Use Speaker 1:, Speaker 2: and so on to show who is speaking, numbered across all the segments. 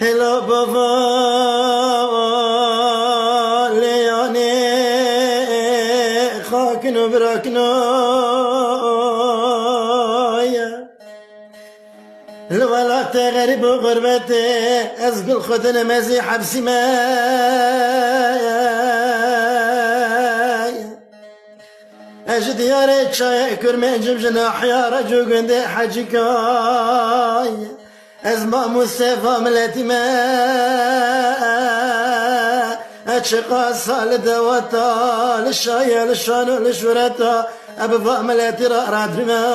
Speaker 1: هلا بابا لیانه خاکن و براکنای الولات غریب و غربت از گل خود نمزی حبسی مای اجد یاره چای کرمه جم جناح یاره جو گنده حجی کای از ما مصطفى ملتي ما اتشقى صال دواتا للشاية للشانو للشورتا أبفا ملتي راد ما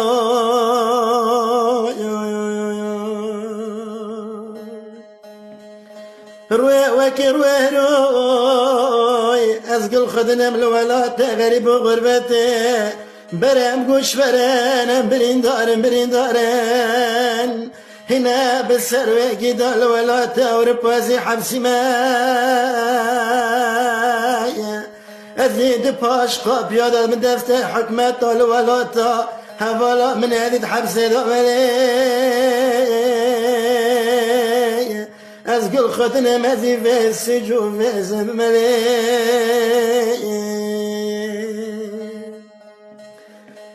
Speaker 1: روي وكي روي روي أزقل خدنا من الولات غريب وغربتي برام قوش بران برين دارن هنا بالسروي قيدا الولات وربازي حبسي مايا أذيد باش قاب يادا من دفتة حكمة الولات هفالا من هذه حبسي دوالي أزقل خدنا مذي في السجو في زملي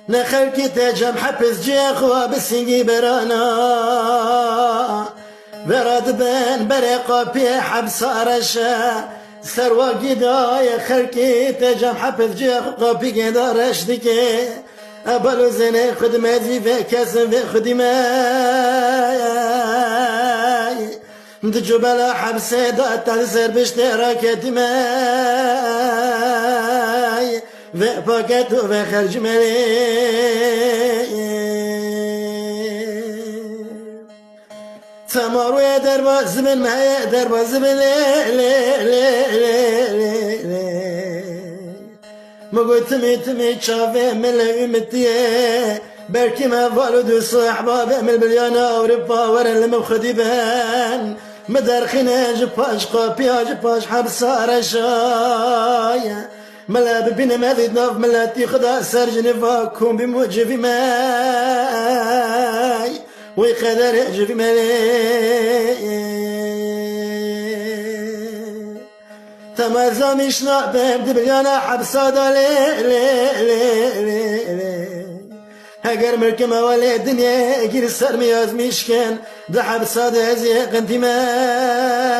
Speaker 1: نخلكي تجم حبس جيخوا بالسنجي برانا براد بن بريقا بي حبس رشا سروا قدايا خلكي تجم حبس جيخوا بي قدا رشدكي أبلو زيني خدمتي في كسب في خدماي دجو بلا حبس دات تنسر باشتراكتي ماي في باكت وفي خرج ملي تمارو يا دربا زمن ما يا دربا زمن ما قلت تمي تشافي من الامتي بركي ما فالو دو صحبا بأمل بليانا أوروبا ورا المخدي بان مدار خناج باش قابيا باش حبسا رشايا ملا ببين ماذي ناف ملاتي خدا سر جنفاكم بموجفي ماي ويقدر يجفي ماي تمازا مشنا بمد بليانا حبسا دالي هاجر مركم أولي الدنيا كير السر مياز مشكن ده حبسا دازي قنتي ما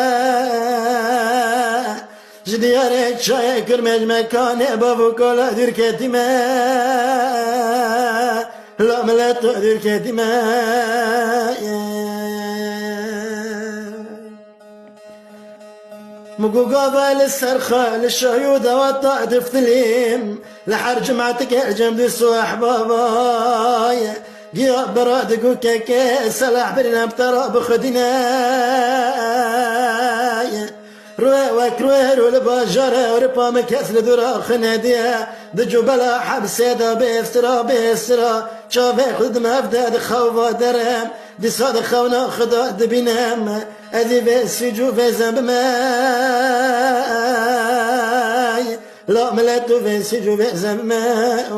Speaker 1: جديارك شاي كرمج مكان بابو كولا دركتي ما لا ملات دركتي ما مقوقا للسرخة للشهيود وطا دفتليم لحر جمعتك جنب السواح باباي قيا برادك وكاكا سلاح برنا بترى بخدناي روي وكروي رول باجارة وربا مكاس لدورا خنادية دجو بلا حبسة دا بيسترا شافي خدم أفداد خوفا درهم دي صاد خونا خدا دبينهم أذي في السجو في زنب ماي لا ملاتو في السجو في زنب ماي